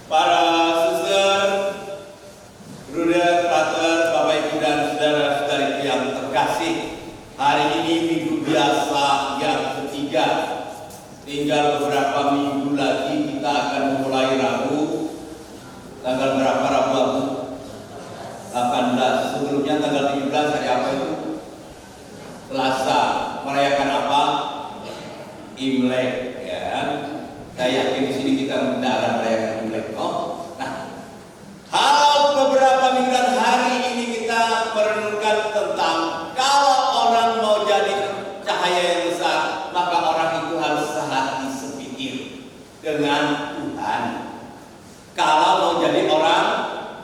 Para suster, bruder, frater, Bapak Ibu dan saudara-saudari yang terkasih, hari ini minggu biasa yang ketiga. Tinggal beberapa minggu lagi kita akan memulai Rabu. Tanggal berapa Rabu? 18. Sebelumnya tanggal 17 hari apa itu? Selasa. Merayakan apa? Imlek, ya kan? Saya yakin di sini kita tidak akan merayakan Imlek. Oh, nah, kalau beberapa mingguan hari ini kita merenungkan tentang kalau orang mau jadi cahaya yang besar, maka orang itu harus sehati sepikir dengan Tuhan. Kalau mau jadi orang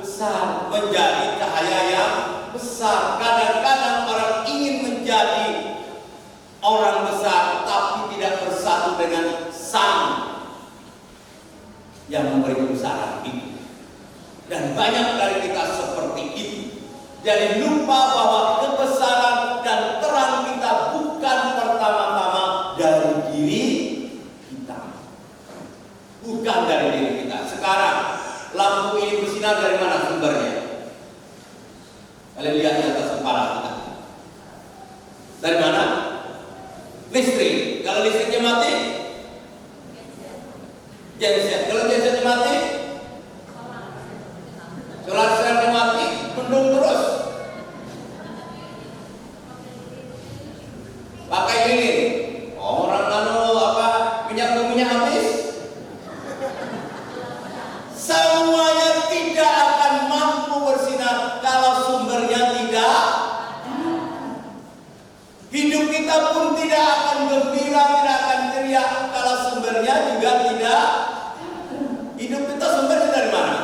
besar, menjadi cahaya yang besar, kadang-kadang orang ingin menjadi orang besar, tapi tidak bersatu dengan Sang yang memberi kebesaran itu. Dan banyak dari kita seperti itu. Jadi lupa bahwa kebesaran dan terang kita bukan pertama-tama dari diri kita, bukan dari diri kita. Sekarang lampu ini bersinar dari mana sumbernya? Kalian lihat di atas kepala kita. Dari mana? Listrik. Kalau listriknya mati, genset. Kalau gensetnya mati, solar selnya mati, mendung terus. Pakai lilin. Orang minyak buminya habis. Semuanya tidak akan mampu bersinar kalau sumbernya tidak. Hidup kita pun tidak akan gembira, tidak akan ceria kalau sumbernya juga tidak. Hidup kita sumbernya dari mana?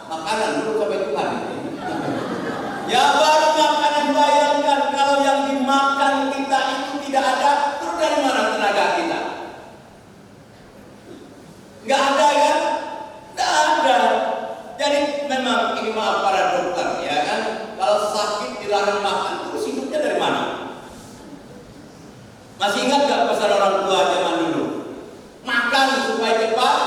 Makanan dulu sampai Tuhan. Ya baru makanan, bayangkan kalau yang dimakan kita itu tidak ada, terus dari mana tenaga kita? Nggak ada kan? Nggak ada. Jadi memang ini maaf para dokter, ya kan? Kalau sakit dilarang makan, terus hidupnya dari mana? Masih ingat nggak pesan orang tua zaman dulu? Makan supaya cepat.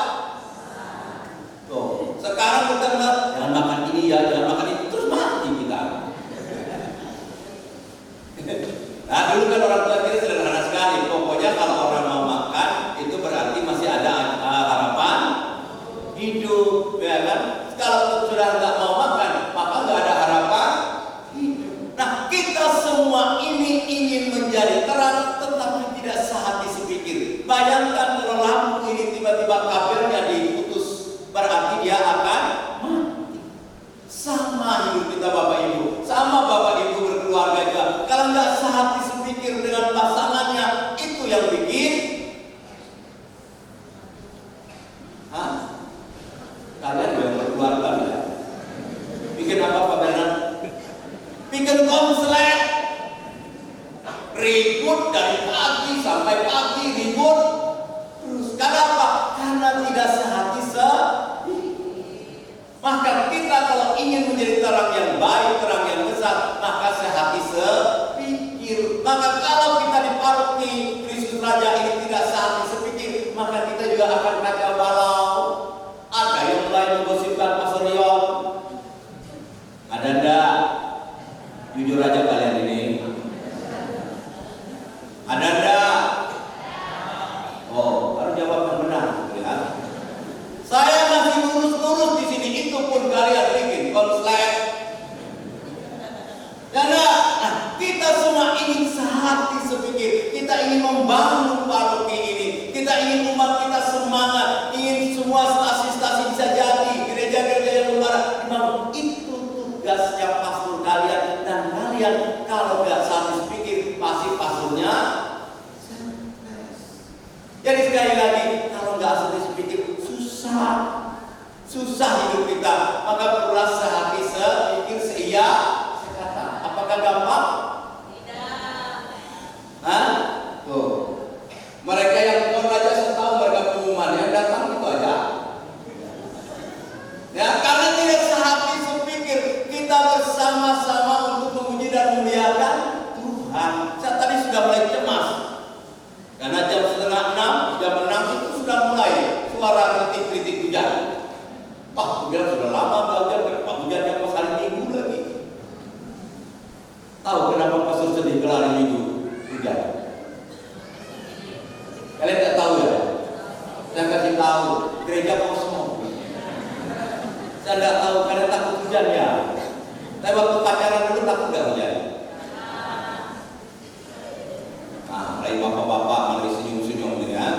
Tuh, sekarang kita bilang jangan makan ini ya, jangan makan itu, terus mati kita. Nah dulu kan orang tua kita sederhana sekali. Pokoknya kalau orang mau makan itu berarti masih ada harapan hidup, ya kan? Kalau sudah nggak mau makan, maka nggak ada harapan hidup. Nah kita semua ini ingin menjadi terang, tetapi tidak sehati sepikir. Bayangkan kalau lampu ini tiba-tiba kabelnya diputus, berarti dia akan mati. Sama hidup kita Bapak Ibu, sama Bapak Ibu berkeluarga juga. Kalau nggak sehati sepikir dengan pasangannya, itu yang bikin. Kalian yang berkeluarga ya? Bikin apa Pak Bernard? Bikin konslet, ribut dari pagi sampai pagi ribut terus. Kenapa? Karena tidak sehati Maka kita kalau ingin menjadi terang yang baik, terang yang besar, maka sehati sepikir. Maka kalau kita di paroki Kristus Raja ini tidak sehati sepikir, maka kita juga akan kacau balau. Ada yang mulai menggosipkan Pastor Rion. Ada enggak? Jujur aja kalian ini. Ada enggak? Oh, harus jawab yang benar, ya. Saya masih lurus-lurus di sini, itu pun kalian bikin konslet. Dan nah, kita semua ingin sehati sepikir. Kita ingin membangun paroki ini. Kita ingin umat kita semangat, ingin semua stasi-stasi bisa jadi, gereja-gereja yang luar. Memang itu tugasnya pastor kalian, dan kalian kalau nggak sehati sepikir, pasti pastornya. Jadi sekali lagi, kalau nggak sehati sepikir, susah hidup kita. Maka perlulah sehati sepikir, seia sekata. Apakah gampang? Tidak. Tuh. Mereka yang baru aja setahu mereka pengumuman yang datang itu aja. Ya, karena tidak sehati sepikir, kita bersama-sama untuk memuji dan memuliakan Tuhan. Saya tadi sudah mulai cemas. Karena jam 5:30, jam 6 itu sudah mulai suara kritik-kritik hujan. Wah, hujan sudah lama belajar, kenapa hujannya pas hari Minggu lagi? Tahu kenapa pastor sedih kalau hari Minggu hujan? Kalian tidak tahu ya? Saya kasih tahu, gereja kosong. Saya tidak tahu, kalian takut hujan ya? Tapi waktu pacaran dulu takut gak hujan? Nah, dari bapak-bapak malah senyum-senyum dengan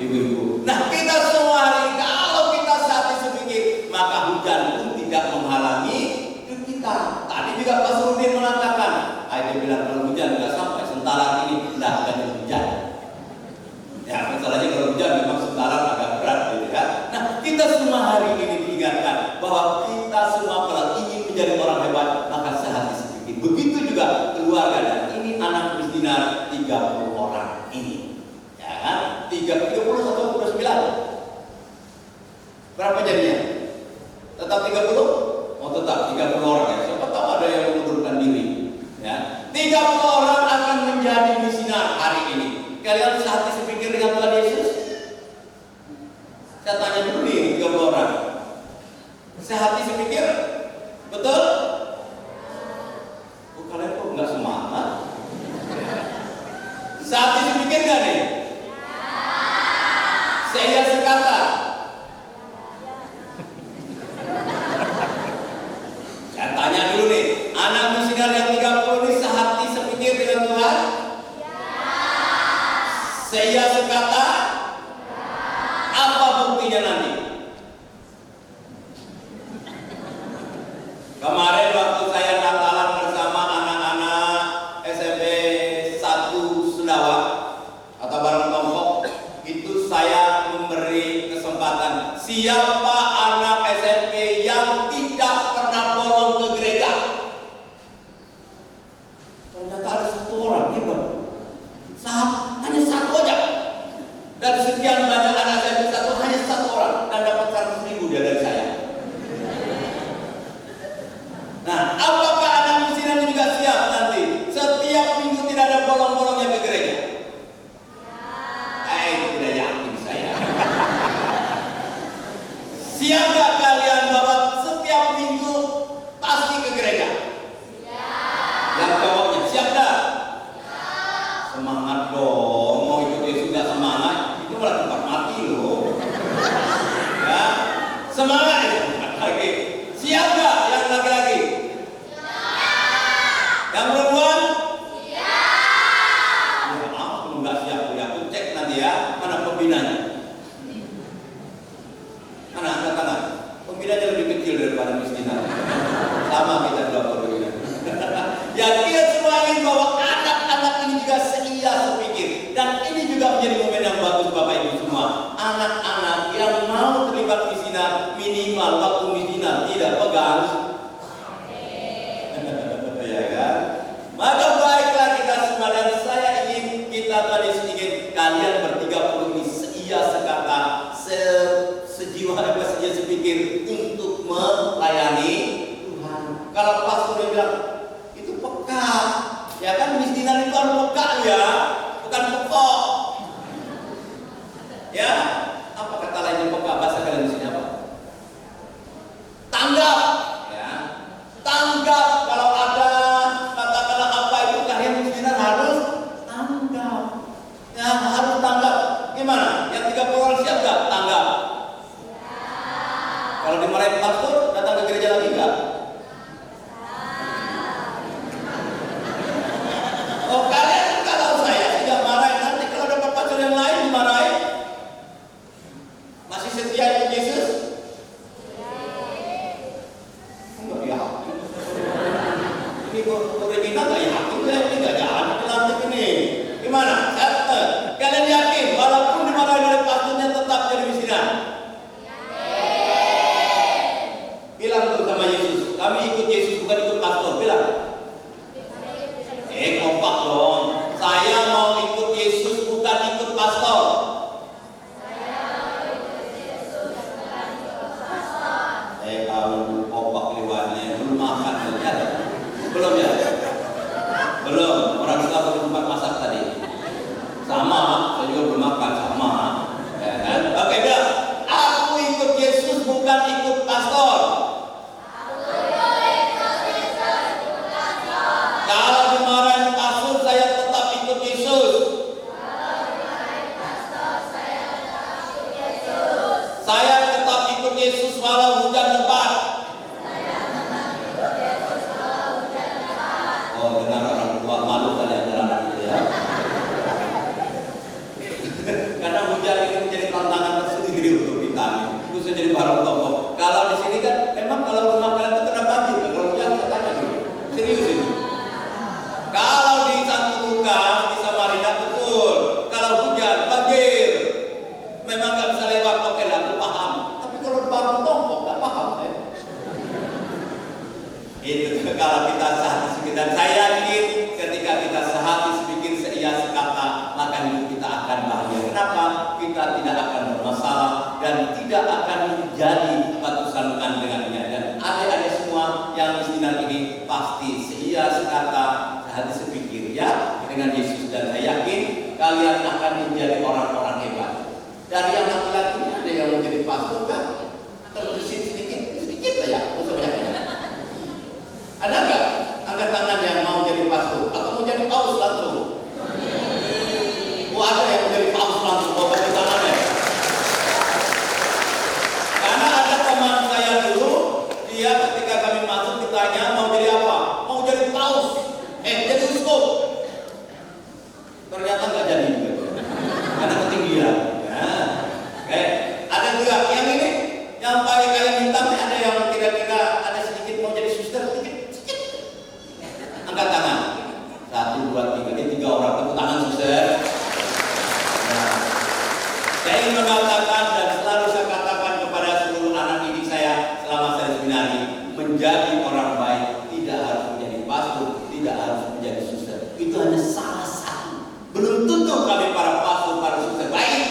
ibu-ibu. Nah, kita semua hari kalau kita saat sepikir, maka hujan pun tidak menghalangi hidup kita. Tadi juga Pak Surudin mengatakan, dia bilang kalau hujan nggak sampai sentaran ini, tidak akan hujan. Ya, masalahnya kalau hujan memang sentaran agak berat, gitu ya. Nah, kita semua hari ini diingatkan bahwa kita semua kalau ingin menjadi orang hebat, maka sehati sepikir. Begitu juga keluarga, dan ini anak misdinar 30 orang ini. Ya kan? 30 atau 29? Berapa jadinya? Tetap 30? Oh tetap 30 orang ya. Siapa tahu ada yang mengundurkan diri. Ya. 30 orang akan menjadi misdinar hari ini. Kalian sehati sepikir dengan Tuhan Yesus? Saya tanya dulu nih 30 orang. Sehati sepikir? Betul? Oh, kalian kok nggak semangat? Sehati sepikir nggak nih? Saya sekata. Saya tanya dulu nih, anak misdinar yang 30 ini sehati sepikir dengan Tuhan? Saya sekata. Apa buktinya nanti? Kemarin waktu saya Natalan bersama anak-anak SMP 1 Sendawa atau bareng kelompok, itu saya memberi kesempatan siapa anak SMP yang tidak pernah bolong ke gereja. Ternyata ada 1 orang, hebat. Hanya 1 aja. Dan sekian banyak anak SMP 1 hanya 1 orang dan dapat 100.000 dia dari saya. Nah, apakah anak misdinar ini juga siap nanti? Setiap minggu tidak ada bolong-bolongnya ke gereja? Tidak yakin saya. Siap gak kalian bahwa setiap minggu pasti ke gereja? Yang jawabnya siap gak? Semangat dong, mau ikut Yesus gak semangat? Itu malah tempat mati loh. Ya, semangat ya. Lagi. Siap gak yang laki-laki? Yang perempuan? Siap. Ya, kalau nggak siap, ya aku cek nanti ya, mana pembinanya? Mana angkat tangan? Pembinanya lebih kecil daripada misdinar. Sama kita dua pembina. Ya, kita semua ingin bahwa anak-anak ini juga seia sepikir, dan ini juga menjadi momen yang bagus Bapak Ibu semua. Anak-anak yang mau terlibat misdinar, minimal waktu misdinar tidak pegang. Ya kan? Maka baiklah kita semua, dan saya ingin kita tadi sedikit kalian ber-30 ini seia sekata, sejiwa apa saja sepikir untuk melayani Tuhan. Kalau pastor dia bilang itu peka, ya kan misdinar itu harus peka ya, bukan pokok. Ya, apa kata lainnya peka? Bahasa kalian di sini apa? Tanggap. Ya, tanggap kalau ada katakanlah apa itu kalian misdinar harus tanggap. Ya, harus tanggap. Gimana? Yang 30 orang siap gak? Tanggap. Kalau dimarahin pastor, datang ke gereja lagi enggak? Oh, kalian kalau saya tidak marahin, nanti kalau dapat pastor yang lain dimarahin. Masih setia ikut Yesus? Enggak yakin. Ini original enggak yakin, ini enggak jalan lanjut ini. Gimana? Kalian yakin walaupun dimarahin oleh pastornya tetap jadi misdinar? Bilang tuh sama Yesus, kami ikut Yesus bukan ikut pastor. Bilang. Kompak dong. Saya mau ikut Yesus bukan ikut pastor. Yesus walau hujan lebat. Oh, dengar orang tua malu kali antara anak itu ya. Karena hujan ini menjadi tantangan tersendiri untuk kita. Itu jadi barang toko. Kalau di sini kan, memang kalau rumah kalian itu kena banjir. Kalau hujan saya tanya dulu. Serius ini. Kalau di Santo Lukas, di Samarinda betul. Kalau hujan banjir, memang nggak bisa lewat. Oke lah, aku paham. Tapi kalau barang toko nggak paham saya. Itu kalau kita sehati dan saya yakin ketika kita sehati sepikir seia sekata, maka hidup kita akan bahagia. Kenapa? Kita tidak akan bermasalah dan tidak akan menjadi batu sandungan dengannya. Dan adik-adik semua yang istilah ini pasti seia sekata, sehati sepikir ya dengan Yesus, dan saya yakin kalian akan menjadi orang-orang hebat. Dari yang laki-laki ada yang menjadi pastor kan? Kalau sedikit lah ya, usah banyak. Ada nggak angkat tangan yang mau jadi pastor atau mau jadi paus langsung? Oh, ada yang mau jadi paus langsung, mau bagi tangannya. Karena ada teman saya dulu, dia ketika kami masuk ditanya mau jadi apa? Mau jadi paus, jadi uskup. Ternyata nggak jadi juga, karena ketinggian. Ada juga yang ini, yang pakai kain hitam, ada yang kira-kira ada sedikit mau jadi suster, sedikit. Angkat tangan. 1, 2, 3. Ini 3 orang. Tepuk tangan suster. Nah, saya ingin mengatakan dan selalu saya katakan kepada seluruh anak didik saya selama saya seminari, menjadi orang baik tidak harus menjadi pastor, tidak harus menjadi suster. Itu hanya salah satu. Belum tentu kami para pastor, para suster baik.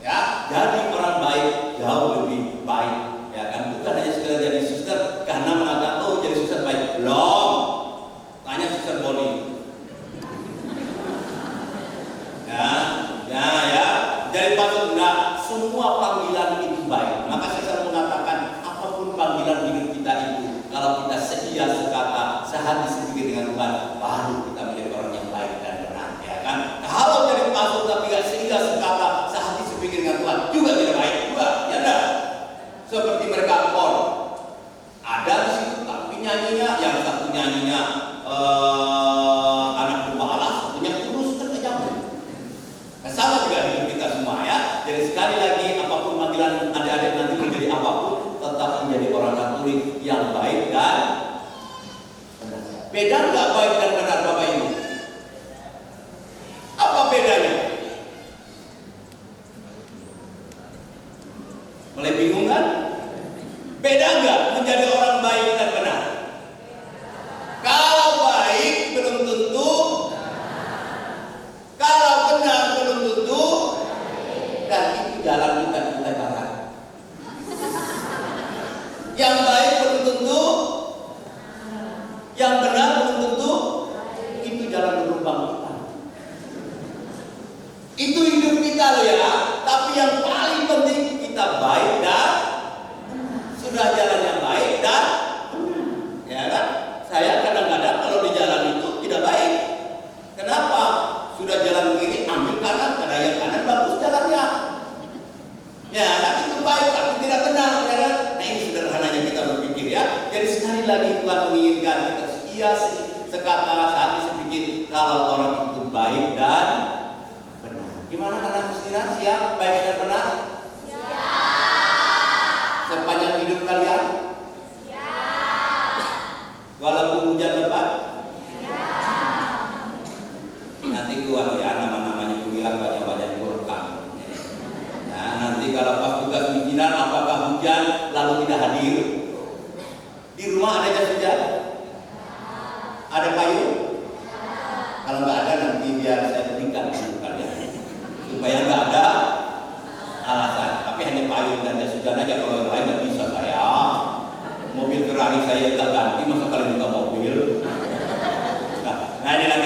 Ya, jadi orang baik jauh lebih baik. Ya kan, bukan hanya sekedar jadi suster karena mengatakan oh jadi suster baik. Belum. Tanya suster Boni. Ya. Dari pastor enggak, semua panggilan itu baik. Maka saya selalu mengatakan apapun panggilan hidup kita itu, kalau kita setia sekata, sehati sepikir dengan Tuhan, baru kita menjadi orang yang baik dan benar. Ya kan? Kalau jadi pastor tapi tidak setia sekata, sehati sepikir dengan Tuhan, juga tidak baik juga. Ya enggak? Seperti mereka pun ada di situ, tapi nyanyinya yang satu nyanyinya anak domba Allah, satunya kurus terkejam. Nah, sama juga hidup kita semua ya. Jadi sekali lagi apapun panggilan adik-adik nanti menjadi apapun, tetap menjadi orang Katolik yang baik dan benar. Beda nggak baik dan benar Bapak Ibu? Apa bedanya? Mulai bingung kan? Beda nggak menjadi orang baik dan benar? Kalau baik belum tentu, kalau benar belum tentu, dan itu jalan kita lebaran. Yang baik belum tentu, yang benar belum tentu, itu jalan berlubang kita. Itu hidup kita loh ya. Tapi yang paling penting kita baik dan sudah jalan yang baik dan ya kan? Saya kadang-kadang kalau di jalan itu tidak baik. Kenapa? Sudah jalan kiri ambil kanan, karena yang kanan bagus jalannya. Ya, kan itu baik tapi tidak benar, ya kan? Nah ini sederhananya kita berpikir ya. Jadi sekali lagi Tuhan menginginkan kita setia sekata sehati sepikir kalau orang itu baik dan benar. Gimana anak Kristina? Siap baik dan benar? Siap. Sepanjang hidup kalian? Walaupun hujan lebat? Ya. Nanti keluar ya nama-namanya kuliah banyak-banyak direkam. Nah nanti kalau pas tugas bikinan apakah hujan lalu tidak hadir? Di rumah ada jas hujan? Ada payung? Kalau nggak ada nanti biar saya berikan untuk kalian supaya nggak ada alasan. Tapi hanya payung dan jas hujan aja, kalau yang lain nggak bisa saya. Mobil Ferrari saya nggak ganti, masa kalian minta mobil? Nah ini lagi